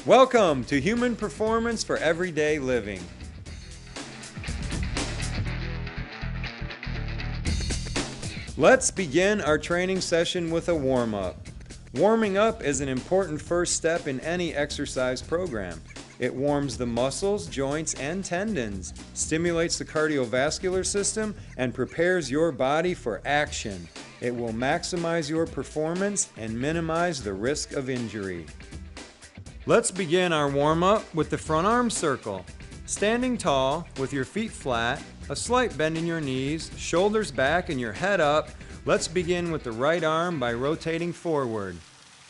Welcome to Human Performance for Everyday Living. Let's begin our training session with a warm-up. Warming up is an important first step in any exercise program. It warms the muscles, joints, and tendons, stimulates the cardiovascular system, and prepares your body for action. It will maximize your performance and minimize the risk of injury. Let's begin our warm-up with the front arm circle. Standing tall with your feet flat, a slight bend in your knees, shoulders back and your head up, let's begin with the right arm by rotating forward.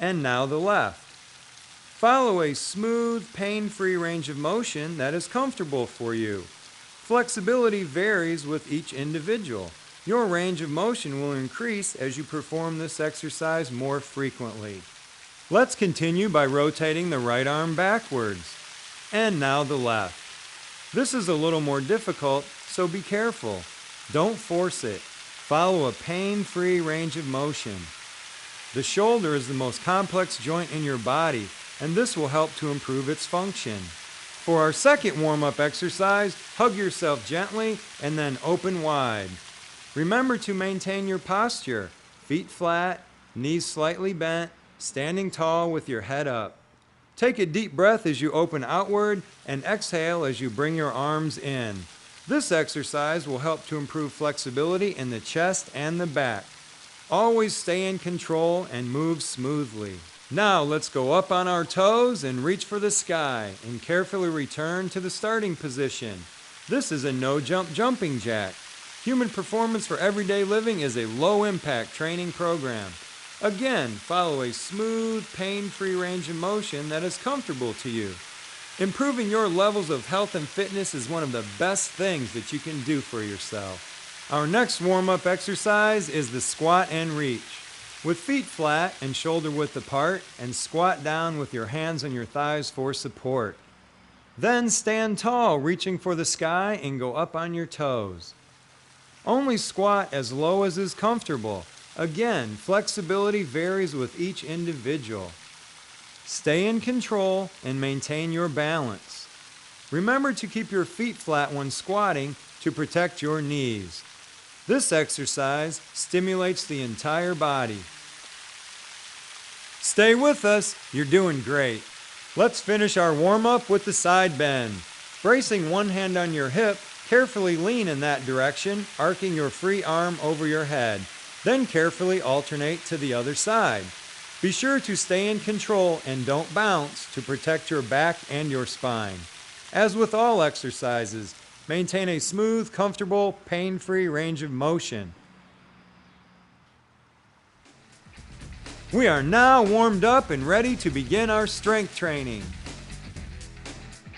And now the left. Follow a smooth, pain-free range of motion that is comfortable for you. Flexibility varies with each individual. Your range of motion will increase as you perform this exercise more frequently. Let's continue by rotating the right arm backwards. And now the left. This is a little more difficult, so be careful. Don't force it. Follow a pain-free range of motion. The shoulder is the most complex joint in your body, and this will help to improve its function. For our second warm-up exercise, hug yourself gently and then open wide. Remember to maintain your posture. Feet flat, knees slightly bent, standing tall with your head up. Take a deep breath as you open outward and exhale as you bring your arms in. This exercise will help to improve flexibility in the chest and the back. Always stay in control and move smoothly. Now let's go up on our toes and reach for the sky and carefully return to the starting position. This is a no-jump jumping jack. Human Performance for Everyday Living is a low-impact training program. Again, follow a smooth, pain-free range of motion that is comfortable to you. Improving your levels of health and fitness is one of the best things that you can do for yourself. Our next warm-up exercise is the squat and reach. With feet flat and shoulder width apart, and squat down with your hands on your thighs for support. Then stand tall, reaching for the sky, and go up on your toes. Only squat as low as is comfortable. Again, flexibility varies with each individual. Stay in control and maintain your balance. Remember to keep your feet flat when squatting to protect your knees. This exercise stimulates the entire body. Stay with us, you're doing great. Let's finish our warm-up with the side bend. Bracing one hand on your hip, carefully lean in that direction, arcing your free arm over your head. Then carefully alternate to the other side. Be sure to stay in control and don't bounce to protect your back and your spine. As with all exercises, maintain a smooth, comfortable, pain-free range of motion. We are now warmed up and ready to begin our strength training.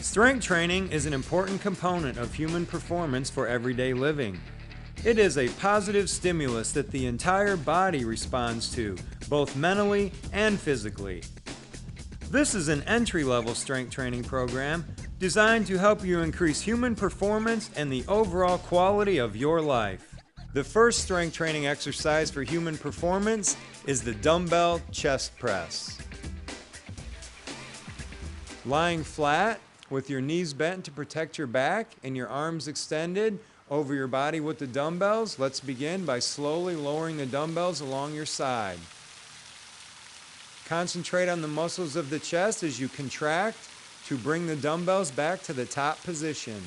Strength training is an important component of human performance for everyday living. It is a positive stimulus that the entire body responds to, both mentally and physically. This is an entry-level strength training program designed to help you increase human performance and the overall quality of your life. The first strength training exercise for human performance is the dumbbell chest press. Lying flat with your knees bent to protect your back and your arms extended over your body with the dumbbells, let's begin by slowly lowering the dumbbells along your side. Concentrate on the muscles of the chest as you contract to bring the dumbbells back to the top position.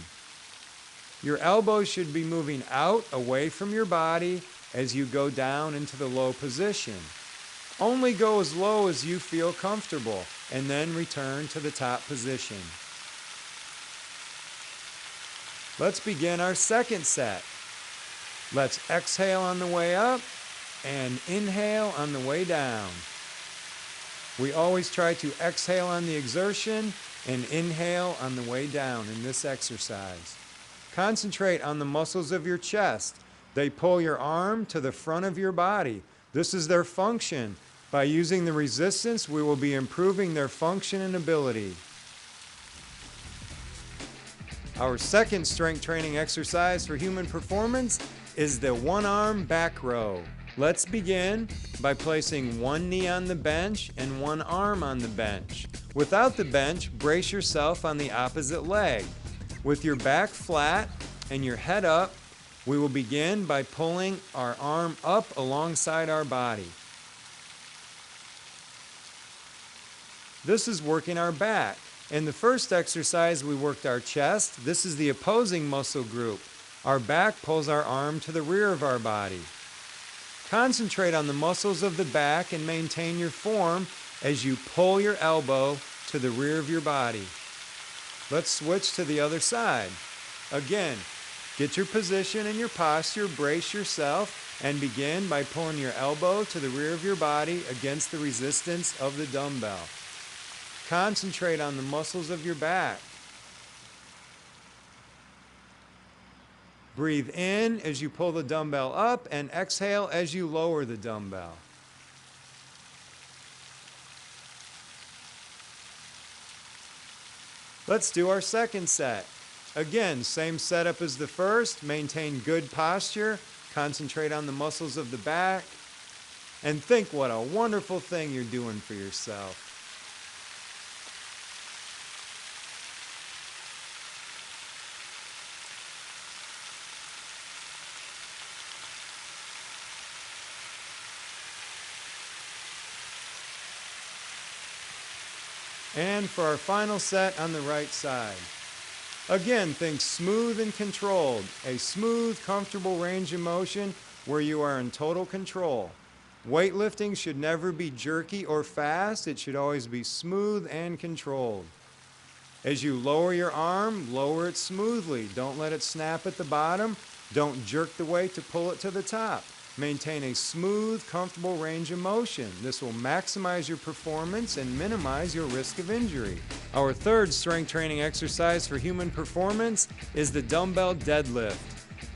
Your elbows should be moving out away from your body as you go down into the low position. Only go as low as you feel comfortable and then return to the top position. Let's begin our second set. Let's exhale on the way up and inhale on the way down. We always try to exhale on the exertion and inhale on the way down in this exercise. Concentrate on the muscles of your chest. They pull your arm to the front of your body. This is their function. By using the resistance, we will be improving their function and ability. Our second strength training exercise for human performance is the one-arm back row. Let's begin by placing one knee on the bench and one arm on the bench. Without the bench, brace yourself on the opposite leg. With your back flat and your head up, we will begin by pulling our arm up alongside our body. This is working our back. In the first exercise, we worked our chest. This is the opposing muscle group. Our back pulls our arm to the rear of our body. Concentrate on the muscles of the back and maintain your form as you pull your elbow to the rear of your body. Let's switch to the other side. Again, get your position and your posture, brace yourself, and begin by pulling your elbow to the rear of your body against the resistance of the dumbbell. Concentrate on the muscles of your back. Breathe in as you pull the dumbbell up and exhale as you lower the dumbbell. Let's do our second set. Again, same setup as the first. Maintain good posture. Concentrate on the muscles of the back. And think what a wonderful thing you're doing for yourself. And for our final set on the right side. Again, think smooth and controlled. A smooth, comfortable range of motion where you are in total control. Weightlifting should never be jerky or fast. It should always be smooth and controlled. As you lower your arm, lower it smoothly. Don't let it snap at the bottom. Don't jerk the weight to pull it to the top. Maintain a smooth, comfortable range of motion. This will maximize your performance and minimize your risk of injury. Our third strength training exercise for human performance is the dumbbell deadlift.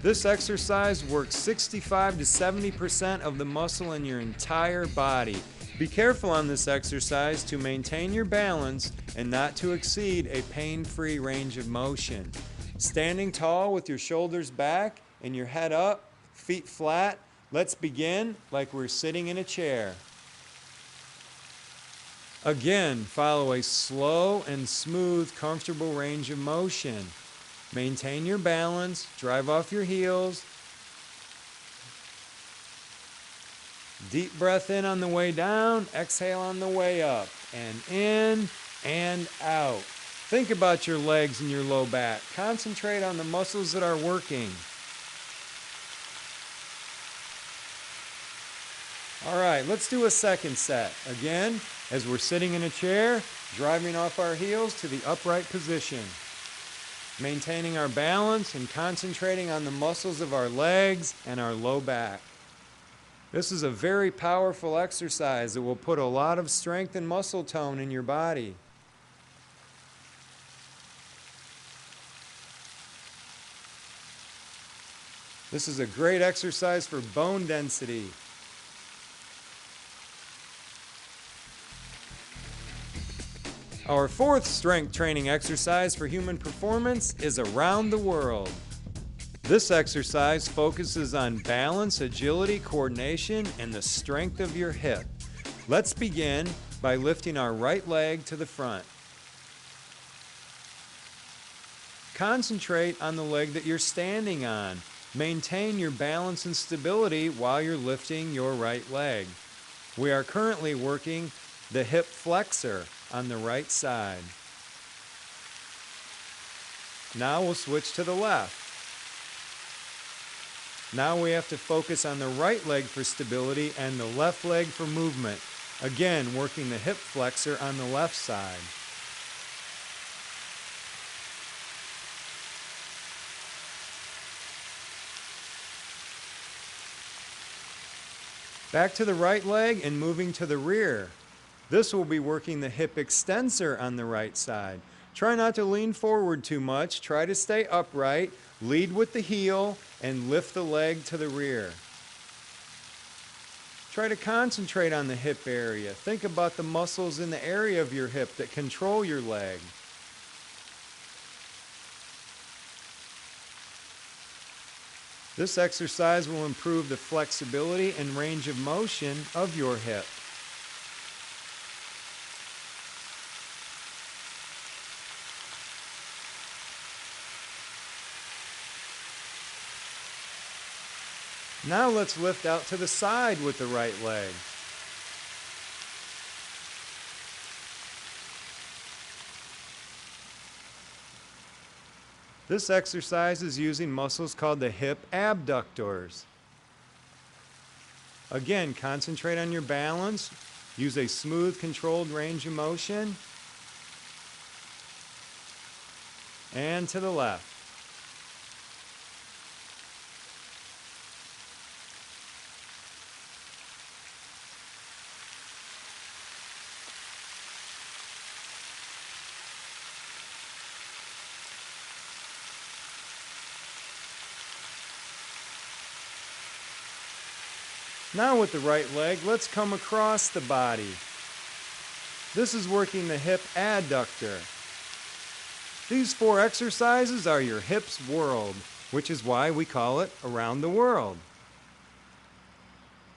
This exercise works 65 to 70% of the muscle in your entire body. Be careful on this exercise to maintain your balance and not to exceed a pain-free range of motion. Standing tall with your shoulders back and your head up, feet flat, let's begin like we're sitting in a chair. Again, follow a slow and smooth, comfortable range of motion. Maintain your balance, drive off your heels. Deep breath in on the way down, exhale on the way up. And in and out. Think about your legs and your low back. Concentrate on the muscles that are working. All right, let's do a second set. Again, as we're sitting in a chair, driving off our heels to the upright position. Maintaining our balance and concentrating on the muscles of our legs and our low back. This is a very powerful exercise that will put a lot of strength and muscle tone in your body. This is a great exercise for bone density. Our fourth strength training exercise for human performance is around the world. This exercise focuses on balance, agility, coordination, and the strength of your hip. Let's begin by lifting our right leg to the front. Concentrate on the leg that you're standing on. Maintain your balance and stability while you're lifting your right leg. We are currently working the hip flexor on the right side. Now we'll switch to the left. Now we have to focus on the right leg for stability and the left leg for movement. Again, working the hip flexor on the left side. Back to the right leg and moving to the rear. This will be working the hip extensor on the right side. Try not to lean forward too much. Try to stay upright. Lead with the heel and lift the leg to the rear. Try to concentrate on the hip area. Think about the muscles in the area of your hip that control your leg. This exercise will improve the flexibility and range of motion of your hip. Now let's lift out to the side with the right leg. This exercise is using muscles called the hip abductors. Again, concentrate on your balance. Use a smooth, controlled range of motion. And to the left. Now with the right leg, let's come across the body. This is working the hip adductor. These 4 exercises are your hips world, which is why we call it around the world.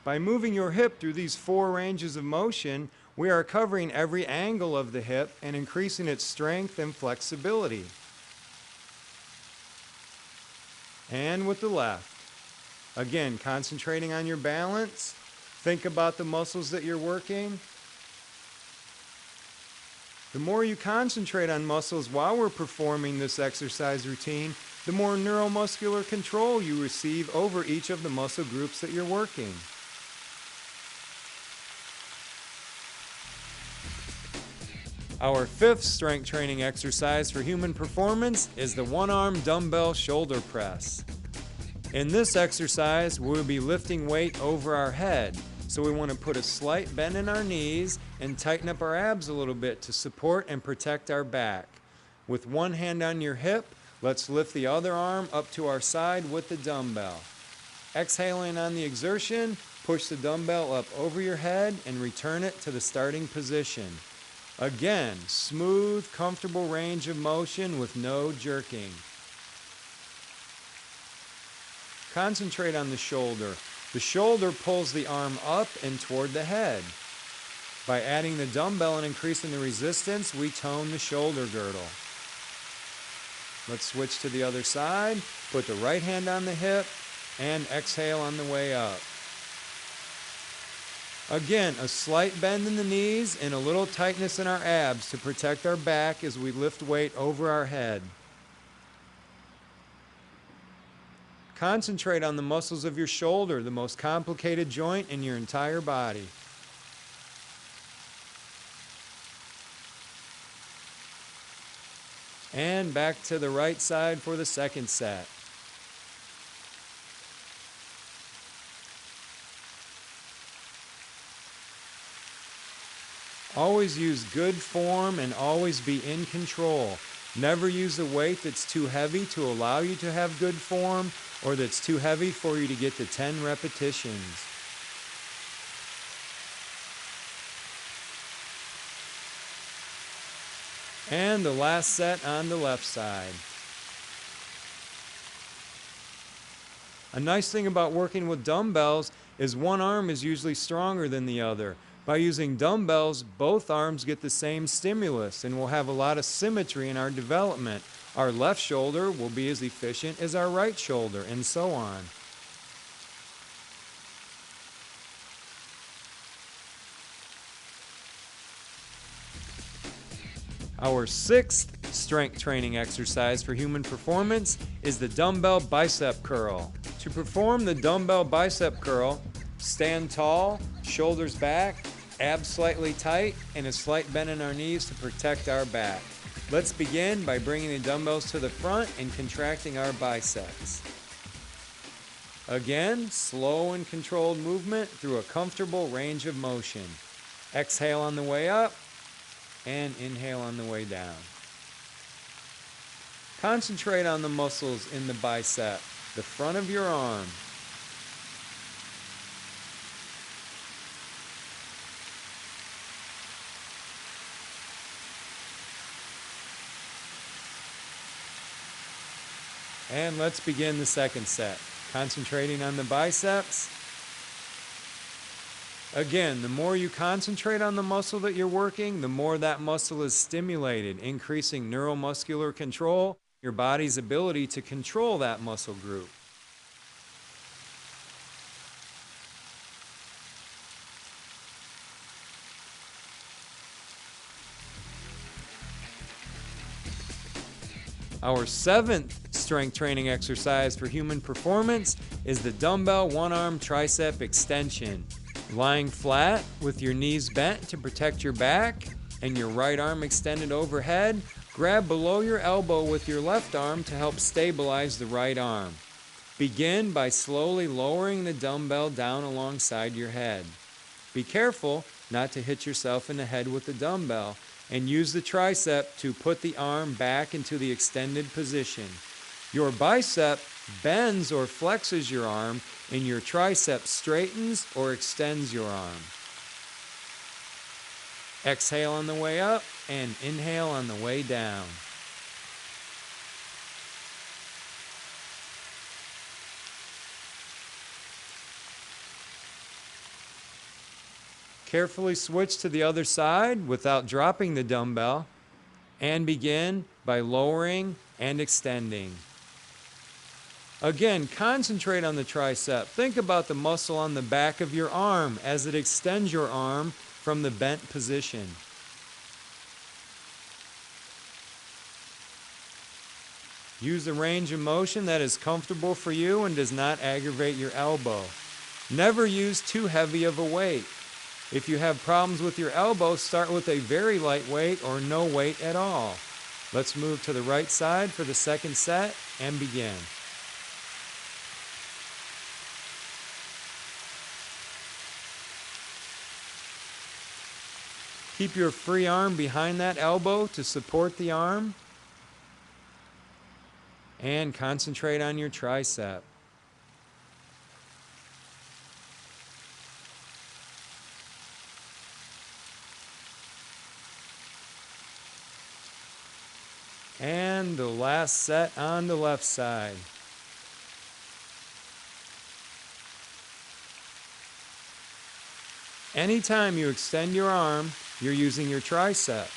By moving your hip through these 4 ranges of motion, we are covering every angle of the hip and increasing its strength and flexibility. And with the left. Again, concentrating on your balance. Think about the muscles that you're working. The more you concentrate on muscles while we're performing this exercise routine, the more neuromuscular control you receive over each of the muscle groups that you're working. Our 5th strength training exercise for human performance is the one-arm dumbbell shoulder press. In this exercise, we'll be lifting weight over our head. So we want to put a slight bend in our knees and tighten up our abs a little bit to support and protect our back. With one hand on your hip, let's lift the other arm up to our side with the dumbbell. Exhaling on the exertion, push the dumbbell up over your head and return it to the starting position. Again, smooth, comfortable range of motion with no jerking. Concentrate on the shoulder. The shoulder pulls the arm up and toward the head. By adding the dumbbell and increasing the resistance, we tone the shoulder girdle. Let's switch to the other side. Put the right hand on the hip and exhale on the way up. Again, a slight bend in the knees and a little tightness in our abs to protect our back as we lift weight over our head. Concentrate on the muscles of your shoulder, the most complicated joint in your entire body. And back to the right side for the second set. Always use good form and always be in control. Never use a weight that's too heavy to allow you to have good form or that's too heavy for you to get to 10 repetitions. And the last set on the left side. A nice thing about working with dumbbells is one arm is usually stronger than the other. By using dumbbells, both arms get the same stimulus and we'll have a lot of symmetry in our development. Our left shoulder will be as efficient as our right shoulder, and so on. Our 6th strength training exercise for human performance is the dumbbell bicep curl. To perform the dumbbell bicep curl, stand tall, shoulders back, abs slightly tight, and a slight bend in our knees to protect our back. Let's begin by bringing the dumbbells to the front and contracting our biceps. Again, slow and controlled movement through a comfortable range of motion. Exhale on the way up and inhale on the way down. Concentrate on the muscles in the bicep, the front of your arm. And let's begin the second set. Concentrating on the biceps. Again, the more you concentrate on the muscle that you're working, the more that muscle is stimulated, increasing neuromuscular control, your body's ability to control that muscle group. Our seventh strength training exercise for human performance is the dumbbell one-arm tricep extension. Lying flat with your knees bent to protect your back and your right arm extended overhead, grab below your elbow with your left arm to help stabilize the right arm. Begin by slowly lowering the dumbbell down alongside your head. Be careful not to hit yourself in the head with the dumbbell, and use the tricep to put the arm back into the extended position. Your bicep bends or flexes your arm, and your tricep straightens or extends your arm. Exhale on the way up and inhale on the way down. Carefully switch to the other side without dropping the dumbbell, and begin by lowering and extending. Again, concentrate on the tricep. Think about the muscle on the back of your arm as it extends your arm from the bent position. Use a range of motion that is comfortable for you and does not aggravate your elbow. Never use too heavy of a weight. If you have problems with your elbow, start with a very light weight or no weight at all. Let's move to the right side for the second set and begin. Keep your free arm behind that elbow to support the arm, and concentrate on your tricep. And the last set on the left side. Anytime you extend your arm, you're using your tricep.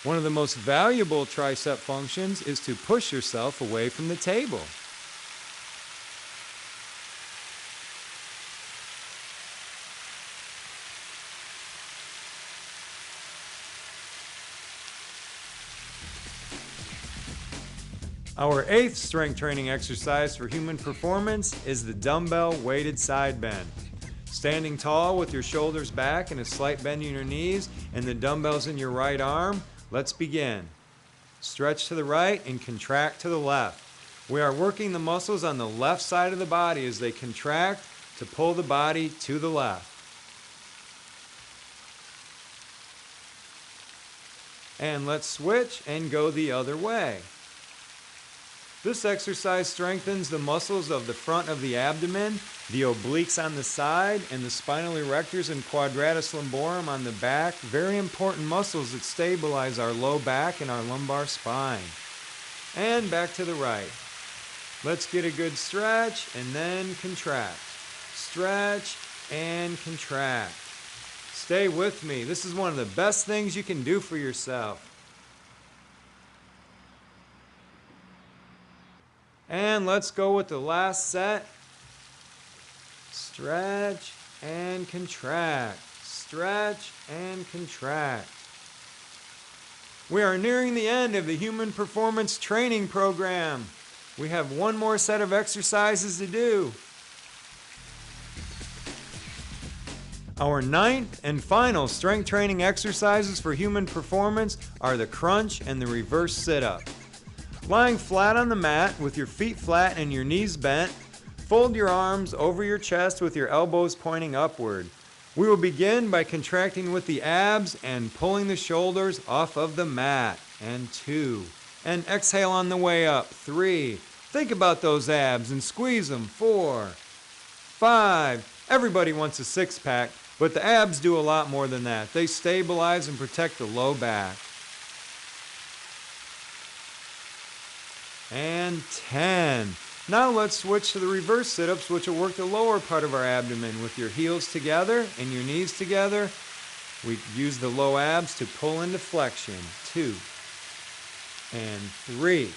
One of the most valuable tricep functions is to push yourself away from the table. Our eighth strength training exercise for human performance is the dumbbell weighted side bend. Standing tall with your shoulders back and a slight bend in your knees and the dumbbells in your right arm, let's begin. Stretch to the right and contract to the left. We are working the muscles on the left side of the body as they contract to pull the body to the left. And let's switch and go the other way. This exercise strengthens the muscles of the front of the abdomen, the obliques on the side, and the spinal erectors and quadratus lumborum on the back. Very important muscles that stabilize our low back and our lumbar spine. And back to the right. Let's get a good stretch and then contract. Stretch and contract. Stay with me. This is one of the best things you can do for yourself. And let's go with the last set. Stretch and contract. Stretch and contract. We are nearing the end of the Human Performance Training Program. We have one more set of exercises to do. Our ninth and final strength training exercises for human performance are the crunch and the reverse sit-up. Lying flat on the mat with your feet flat and your knees bent, fold your arms over your chest with your elbows pointing upward. We will begin by contracting with the abs and pulling the shoulders off of the mat. And 2. And exhale on the way up. 3. Think about those abs and squeeze them. 4. 5. Everybody wants a six-pack, but the abs do a lot more than that. They stabilize and protect the low back. And 10. Now let's switch to the reverse sit-ups, which will work the lower part of our abdomen with your heels together and your knees together. We use the low abs to pull into flexion. 2 and 3.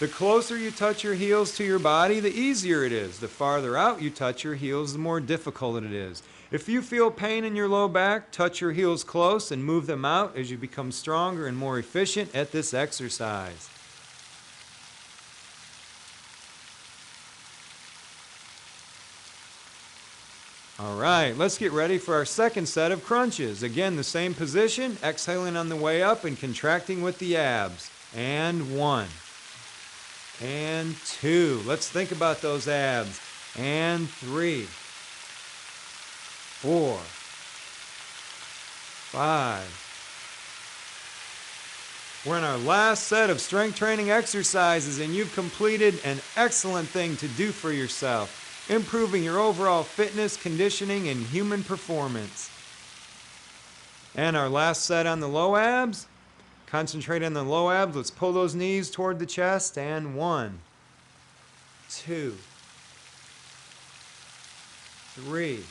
The closer you touch your heels to your body, the easier it is. The farther out you touch your heels, the more difficult it is. If you feel pain in your low back, touch your heels close and move them out as you become stronger and more efficient at this exercise. All right, let's get ready for our second set of crunches. Again, the same position, exhaling on the way up and contracting with the abs. And 1. And 2. Let's think about those abs. And 3. 4. 5. We're in our last set of strength training exercises, and you've completed an excellent thing to do for yourself, improving your overall fitness, conditioning, and human performance. And our last set on the low abs. Concentrate on the low abs. Let's pull those knees toward the chest. And 1, 2, 3.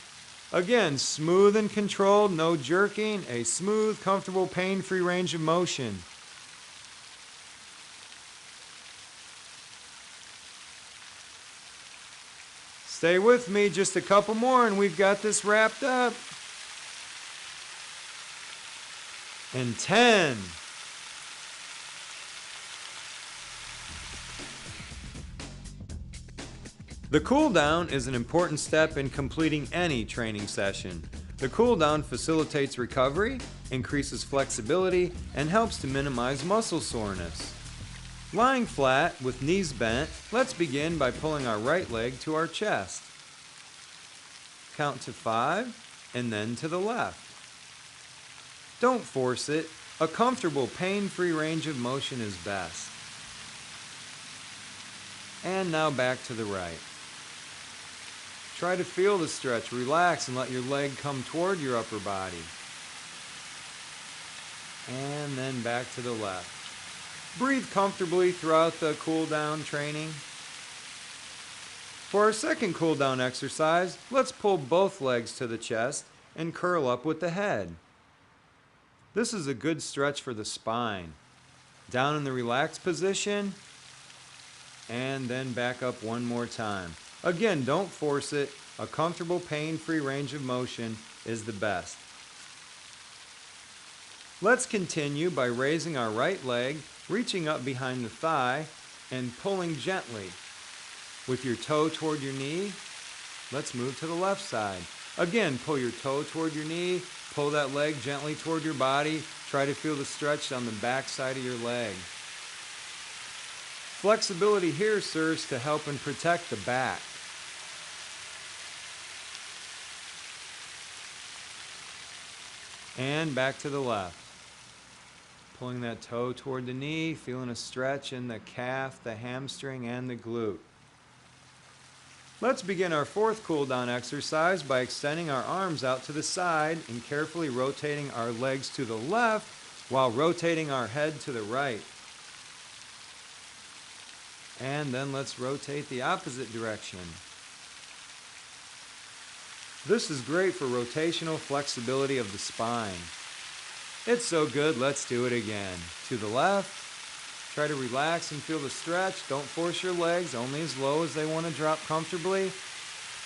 Again, smooth and controlled, no jerking, a smooth, comfortable, pain-free range of motion. Stay with me, just a couple more and we've got this wrapped up. And 10. The cool down is an important step in completing any training session. The cool down facilitates recovery, increases flexibility, and helps to minimize muscle soreness. Lying flat with knees bent, let's begin by pulling our right leg to our chest. Count to 5 and then to the left. Don't force it. A comfortable, pain-free range of motion is best. And now back to the right. Try to feel the stretch. Relax and let your leg come toward your upper body. And then back to the left. Breathe comfortably throughout the cool down training. For our second cool down exercise, let's pull both legs to the chest and curl up with the head. This is a good stretch for the spine. Down in the relaxed position, and then back up one more time. Again, don't force it. A comfortable, pain-free range of motion is the best. Let's continue by raising our right leg, reaching up behind the thigh, and pulling gently. With your toe toward your knee, let's move to the left side. Again, pull your toe toward your knee, pull that leg gently toward your body. Try to feel the stretch on the back side of your leg. Flexibility here serves to help and protect the back. And back to the left. Pulling that toe toward the knee, feeling a stretch in the calf, the hamstring, and the glute. Let's begin our fourth cool down exercise by extending our arms out to the side and carefully rotating our legs to the left while rotating our head to the right. And then let's rotate the opposite direction. This is great for rotational flexibility of the spine. It's so good, let's do it again. To the left. Try to relax and feel the stretch. Don't force your legs, only as low as they want to drop comfortably.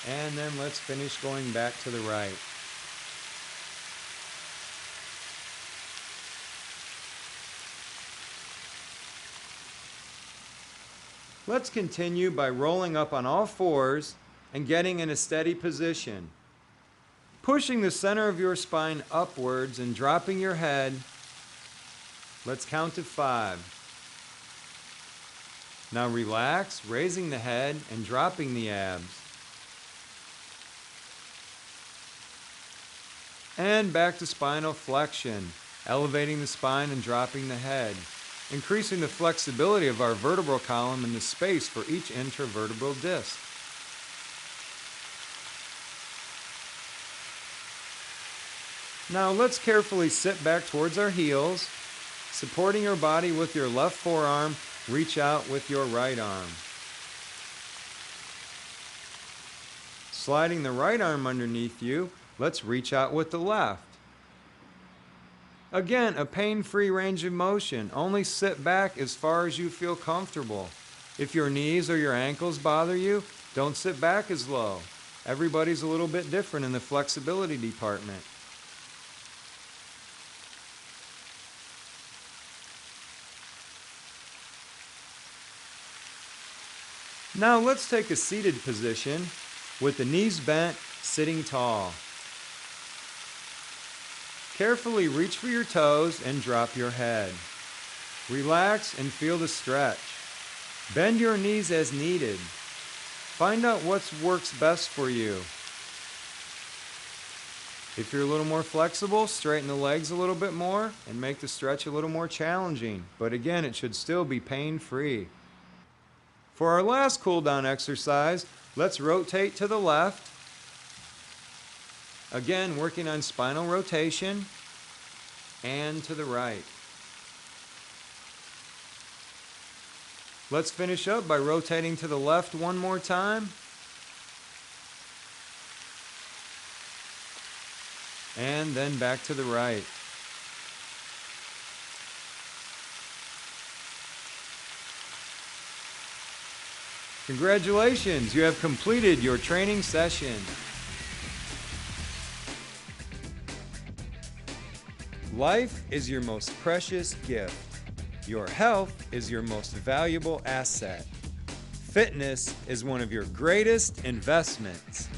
And then let's finish going back to the right. Let's continue by rolling up on all fours and getting in a steady position. Pushing the center of your spine upwards and dropping your head. Let's count to 5. Now relax, raising the head and dropping the abs. And back to spinal flexion, elevating the spine and dropping the head, increasing the flexibility of our vertebral column and the space for each intervertebral disc. Now let's carefully sit back towards our heels, supporting your body with your left forearm. Reach out with your right arm. Sliding the right arm underneath you, let's reach out with the left. Again, a pain-free range of motion. Only sit back as far as you feel comfortable. If your knees or your ankles bother you, don't sit back as low. Everybody's a little bit different in the flexibility department. Now let's take a seated position with the knees bent sitting tall. Carefully reach for your toes and drop your head. Relax and feel the stretch. Bend your knees as needed. Find out what works best for you. If you're a little more flexible, straighten the legs a little bit more and make the stretch a little more challenging. But again, it should still be pain-free. For our last cool down exercise, let's rotate to the left. Again, working on spinal rotation and to the right. Let's finish up by rotating to the left one more time. And then back to the right. Congratulations, you have completed your training session. Life is your most precious gift. Your health is your most valuable asset. Fitness is one of your greatest investments.